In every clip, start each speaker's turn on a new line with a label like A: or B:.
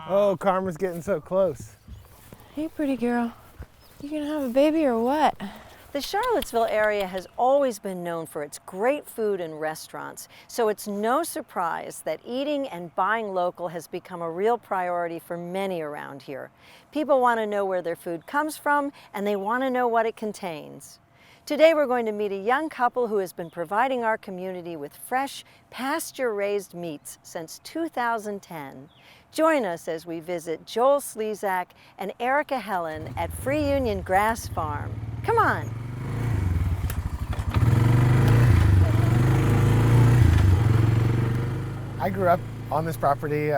A: Oh, Karma's getting so close.
B: Hey, pretty girl. You gonna have a baby or what?
C: The Charlottesville area has always been known for its great food and restaurants, so it's no surprise that eating and buying local has become a real priority for many around here. People want to know where their food comes from, and they want to know what it contains. Today we're going to meet a young couple who has been providing our community with fresh, pasture-raised meats since 2010. Join us as we visit Joel Slezak and Erica Hellen at Free Union Grass Farm. Come on.
A: I grew up on this property,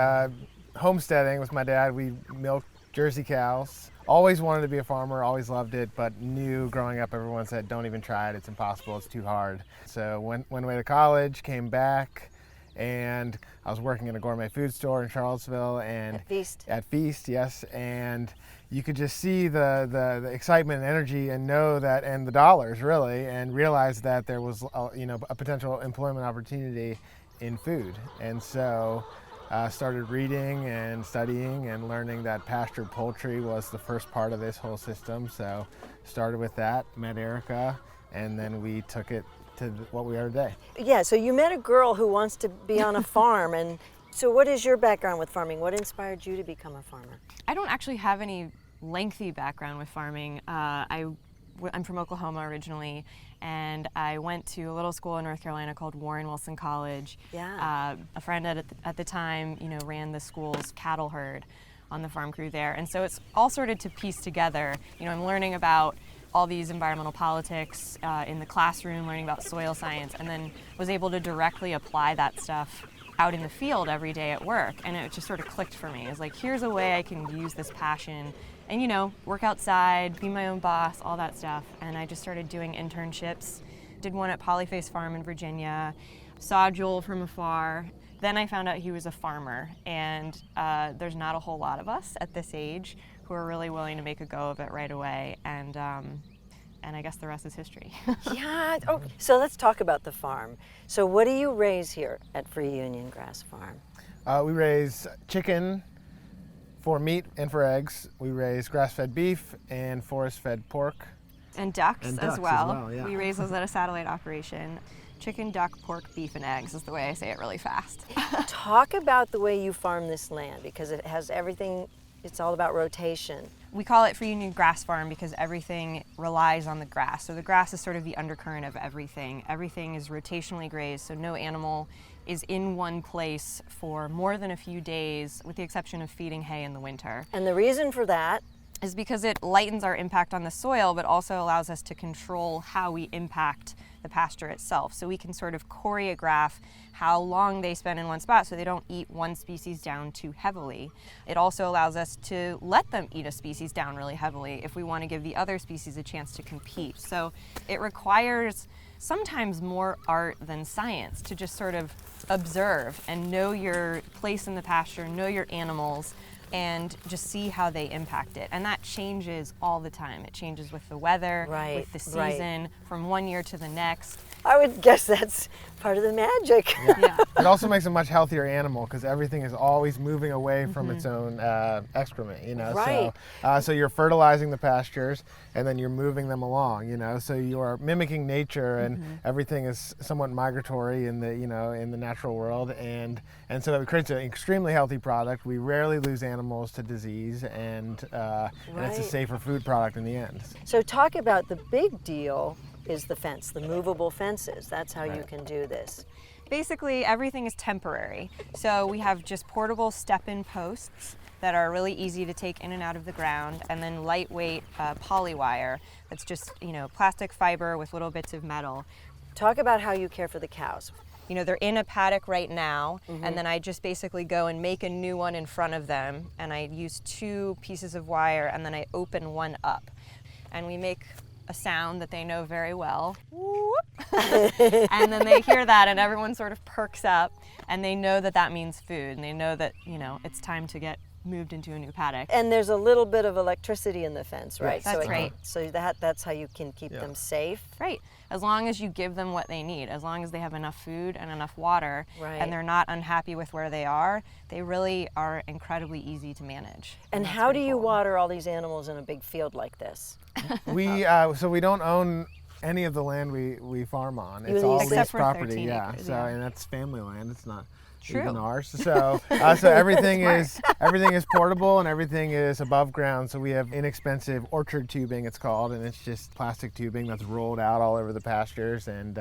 A: homesteading with my dad. We milked Jersey cows. Always wanted to be a farmer, always loved it, but knew growing up everyone said, don't even try it, it's impossible, it's too hard. So went away to college, came back, and I was working in a gourmet food store in Charlottesville. And
C: At Feast.
A: At Feast, yes. And you could just see the excitement and energy and know that, and the dollars really, and realize that there was a potential employment opportunity in food. And so started reading and studying and learning that pastured poultry was the first part of this whole system. So started with that, met Erica, and then we took it to what we are today.
C: Yeah, so you met a girl who wants to be on a farm, and so what is your background with farming? What inspired you to become a farmer?
B: I don't actually have any lengthy background with farming. I'm from Oklahoma originally, and I went to a little school in North Carolina called Warren Wilson College.
C: Yeah.
B: A friend at the time, ran the school's cattle herd on the farm crew there, and so it's all sorted to piece together. I'm learning about all these environmental politics in the classroom, learning about soil science, and then was able to directly apply that stuff out in the field every day at work, and it just sort of clicked for me. It's like, here's a way I can use this passion and work outside, be my own boss, all that stuff. And I just started doing internships. Did one at Polyface Farm in Virginia, saw Joel from afar. Then I found out he was a farmer, and there's not a whole lot of us at this age who are really willing to make a go of it right away. And I guess the rest is history.
C: Yeah. Oh, so let's talk about the farm. So what do you raise here at Free Union Grass Farm?
A: We raise chicken for meat and for eggs. We raise grass-fed beef and forest-fed pork.
B: And ducks, as well.
A: Yeah.
B: We raise those at a satellite operation. Chicken, duck, pork, beef, and eggs is the way I say it really fast.
C: Talk about the way you farm this land, because it has everything. It's all about rotation.
B: We call it Free Union Grass Farm because everything relies on the grass. So the grass is sort of the undercurrent of everything. Everything is rotationally grazed, so no animal is in one place for more than a few days, with the exception of feeding hay in the winter.
C: And the reason for that
B: is because it lightens our impact on the soil, but also allows us to control how we impact the pasture itself. So we can sort of choreograph how long they spend in one spot so they don't eat one species down too heavily. It also allows us to let them eat a species down really heavily if we want to give the other species a chance to compete. So it requires sometimes more art than science to just sort of observe and know your place in the pasture, know your animals, and just see how they impact it. And that changes all the time. It changes with the weather, with the season, from one year to the next.
C: I would guess that's part of the magic.
B: Yeah.
A: It also makes a much healthier animal because everything is always moving away from its own excrement,
C: Right.
A: So you're fertilizing the pastures and then you're moving them along, so you're mimicking nature, and everything is somewhat migratory in the, in the natural world, and so it creates an extremely healthy product. We rarely lose animals to disease, and it's a safer food product in the end.
C: So talk about the big deal is the fence, the movable fences. That's how you can do this.
B: Basically, everything is temporary. So we have just portable step-in posts that are really easy to take in and out of the ground, and then lightweight poly wire that's just, plastic fiber with little bits of metal.
C: Talk about how you care for the cows.
B: They're in a paddock right now, and then I just basically go and make a new one in front of them, and I use 2 pieces of wire, and then I open one up. And we make a sound that they know very well. Whoop. And then they hear that and everyone sort of perks up and they know that that means food and they know that, you know, it's time to get moved into a new paddock.
C: And there's a little bit of electricity in the fence, right?
B: Yes, that's right.
C: So that's how you can keep them safe.
B: Right. As long as you give them what they need, as long as they have enough food and enough water,
C: Right.
B: and they're not unhappy with where they are, they really are incredibly easy to manage.
C: And
B: that's
C: how do
B: pretty
C: you
B: cool.
C: water all these animals in a big field like this?
A: So we don't own any of the land we farm on. It's all
C: lease
B: Except
A: leased
B: for
A: property.
B: 13
A: Yeah.
B: acres,
A: So
B: yeah.
A: and that's family land. It's not
B: True.
A: even ours. So so everything is portable and everything is above ground. So we have inexpensive orchard tubing, it's called, and it's just plastic tubing that's rolled out all over the pastures, and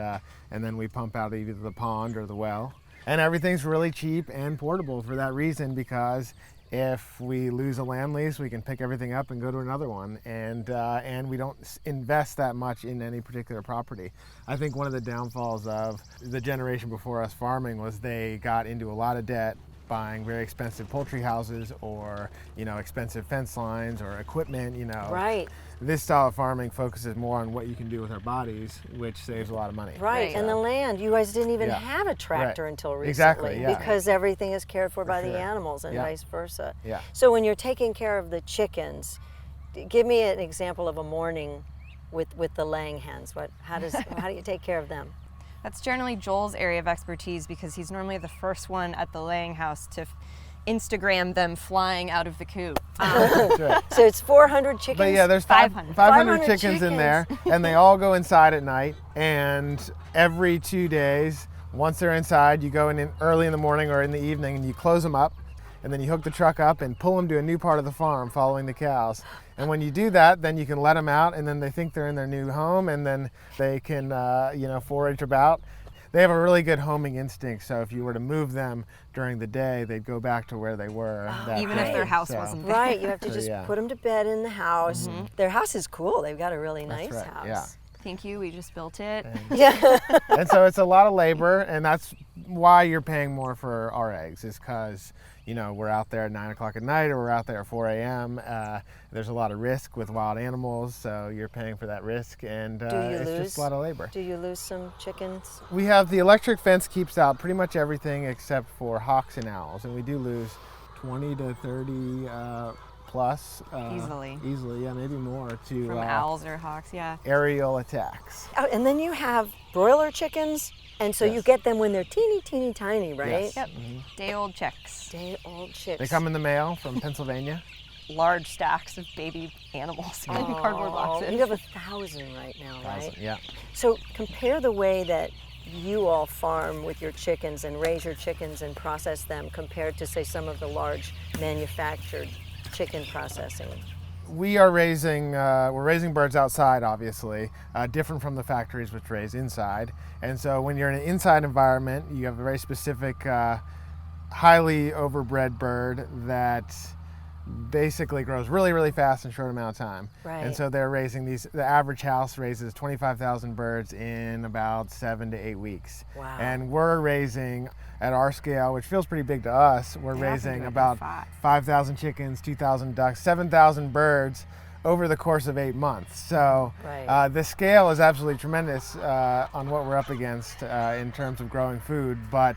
A: then we pump out either the pond or the well. And everything's really cheap and portable for that reason, because if we lose a land lease, we can pick everything up and go to another one, and we don't invest that much in any particular property. I think one of the downfalls of the generation before us farming was they got into a lot of debt buying very expensive poultry houses or, you know, expensive fence lines or equipment, you know.
C: Right.
A: This style of farming focuses more on what you can do with our bodies, which saves a lot of money.
C: Right, and the land, you guys didn't even
A: Yeah.
C: have a tractor
A: Right.
C: until recently.
A: Exactly, yeah.
C: Because everything is cared for by the
A: sure.
C: animals and
A: Yeah.
C: vice versa.
A: Yeah.
C: So when you're taking care of the chickens, give me an example of a morning with the laying hens. How do you take care of them?
B: That's generally Joel's area of expertise because he's normally the first one at the laying house to Instagram them flying out of the coop.
A: That's right.
C: So it's 400 chickens?
A: But yeah, there's
B: 500.
A: 500 chickens in there, and they all go inside at night. And every 2 days, once they're inside, you go in early in the morning or in the evening, and you close them up, and then you hook the truck up and pull them to a new part of the farm, following the cows. And when you do that, then you can let them out, and then they think they're in their new home, and then they can, forage about. They have a really good homing instinct, so if you were to move them during the day, they'd go back to where they were. that
B: Even if
A: day.
B: their house
A: So-
B: wasn't there.
C: Right, you have to
A: So,
C: just
A: yeah.
C: put them to bed in the house. Their house is cool. They've got a really
A: That's
C: nice
A: right,
C: house.
A: yeah.
B: Thank you, we just built it.
C: Yeah.
A: And so it's a lot of labor, and that's why you're paying more for our eggs, is because, you know, we're out there at 9 o'clock at night or we're out there at 4 a.m. There's a lot of risk with wild animals, so you're paying for that risk, and it's just a lot of labor.
C: Do you lose some chickens?
A: We have the electric fence keeps out pretty much everything except for hawks and owls, and we do lose 20 to 30 plus. Easily, yeah, maybe more to
B: From owls or hawks, yeah.
A: aerial attacks.
C: Oh, and then you have broiler chickens, and so you
A: Yes.
C: get them when they're teeny, teeny, tiny, right?
A: Yes.
B: Yep, day-old chicks.
C: Day-old chicks.
A: They come in the mail from Pennsylvania.
B: Large stacks of baby animals in cardboard boxes.
C: You have 1,000 right now, right?
A: 1,000, yeah.
C: So compare the way that you all farm with your chickens and raise your chickens and process them compared to, say, some of the large manufactured chicken processing.
A: We are we're raising birds outside, obviously, different from the factories which raise inside. And so when you're in an inside environment, you have a very specific, highly overbred bird that basically grows really, really fast in a short amount of time.
C: Right.
A: And so they're raising the average house raises 25,000 birds in about 7 to 8 weeks.
C: Wow.
A: And we're raising, at our scale, which feels pretty big to us, we're raising about 5,000 chickens, 2,000 ducks, 7,000 birds over the course of 8 months. So
C: Right.
A: the scale is absolutely tremendous on what we're up against in terms of growing food, but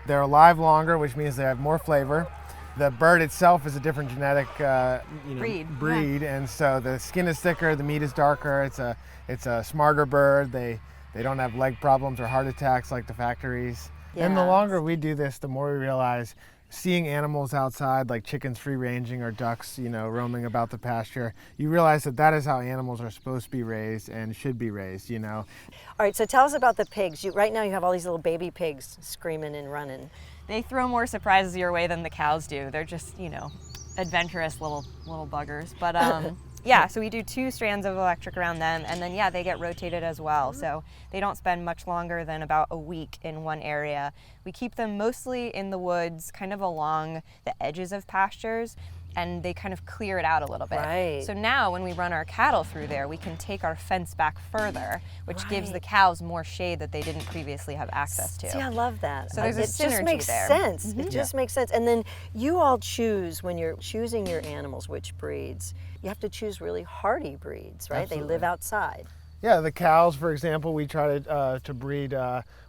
A: they're alive longer, which means they have more flavor. The bird itself is a different genetic breed, and so the skin is thicker, the meat is darker. It's a smarter bird. They don't have leg problems or heart attacks like the factories. And the
C: Yeah.
A: longer we do this, the more we realize seeing animals outside, like chickens free ranging or ducks, roaming about the pasture, you realize that is how animals are supposed to be raised and should be raised.
C: All right, so tell us about the pigs. Right now you have all these little baby pigs screaming and running.
B: They throw more surprises your way than the cows do. They're just, adventurous little buggers. But yeah, so we do 2 strands of electric around them, and then they get rotated as well. So they don't spend much longer than about a week in one area. We keep them mostly in the woods, kind of along the edges of pastures, and they kind of clear it out a little bit.
C: Right.
B: So now when we run our cattle through there, we can take our fence back further, which gives
C: Right.
B: the cows more shade that they didn't previously have access to.
C: See, I love that.
B: So there's a
C: it just
B: synergy
C: makes
B: there.
C: sense. It just makes sense. And then you all choose, when you're choosing your animals, which breeds. You have to choose really hardy breeds, right?
A: Absolutely.
C: They live outside.
A: Yeah, the cows, for example, we try to breed.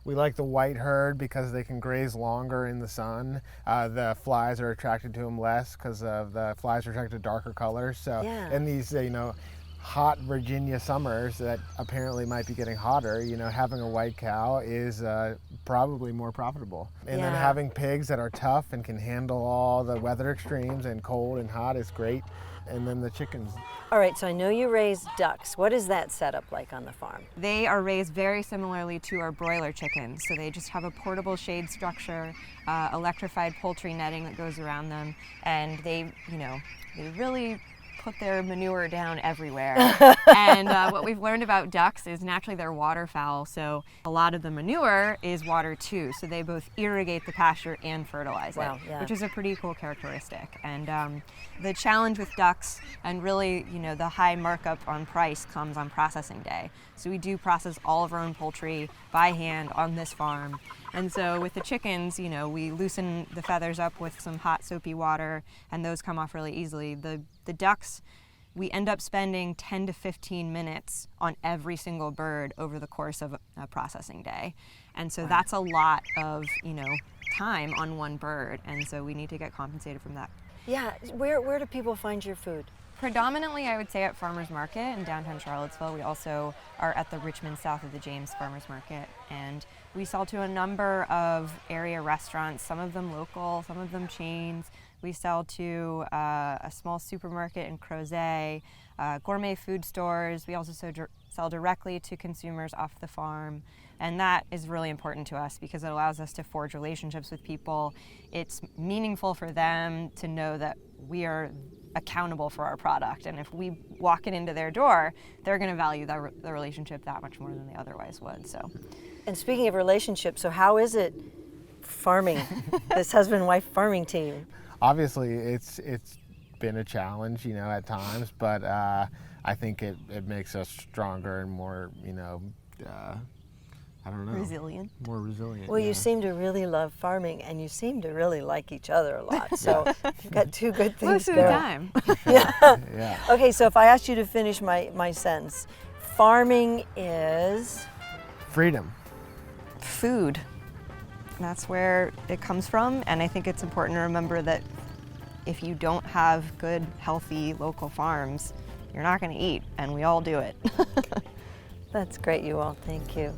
A: We like the white herd because they can graze longer in the sun. The flies are attracted to them less because the flies are attracted to darker colors. So
C: Yeah.
A: in these, hot Virginia summers that apparently might be getting hotter, having a white cow is probably more profitable. And then
C: Yeah.
A: having pigs that are tough and can handle all the weather extremes and cold and hot is great. And then the chickens.
C: All right, so I know you raise ducks. What is that setup like on the farm?
B: They are raised very similarly to our broiler chickens. So they just have a portable shade structure, electrified poultry netting that goes around them, and they really put their manure down everywhere. And what we've learned about ducks is naturally they're waterfowl, so a lot of the manure is water too. So they both irrigate the pasture and fertilize
C: Wow,
B: it,
C: yeah.
B: which is a pretty cool characteristic. And the challenge with ducks, and really, the high markup on price comes on processing day. So we do process all of our own poultry by hand on this farm. And so with the chickens, we loosen the feathers up with some hot soapy water, and those come off really easily. The ducks, we end up spending 10 to 15 minutes on every single bird over the course of a processing day. And so that's a lot of, time on one bird. And so we need to get compensated from that.
C: Yeah, where do people find your food?
B: Predominantly, I would say at Farmers Market in downtown Charlottesville. We also are at the Richmond South of the James Farmers Market, and we sell to a number of area restaurants, some of them local, some of them chains. We sell to a small supermarket in Crozet, gourmet food stores. We also sell directly to consumers off the farm. And that is really important to us because it allows us to forge relationships with people. It's meaningful for them to know that we are accountable for our product. And if we walk it into their door, they're going to value the relationship that much more than they otherwise would. So.
C: And speaking of relationships, so how is it farming, this husband-wife farming team?
A: Obviously, it's been a challenge, at times, but I think it makes us stronger and more, I don't know.
B: Resilient.
A: More resilient.
C: Well,
A: yeah.
C: you seem to really love farming, and you seem to really like each other a lot. So you've got two good things
B: Most of the
C: going.
B: time.
C: Yeah.
A: Yeah.
C: Okay, so if I asked you to finish my sentence, farming is?
A: Freedom.
B: Food. That's where it comes from, and I think it's important to remember that if you don't have good, healthy local farms, you're not going to eat, and we all do it.
C: That's great, you all. Thank you.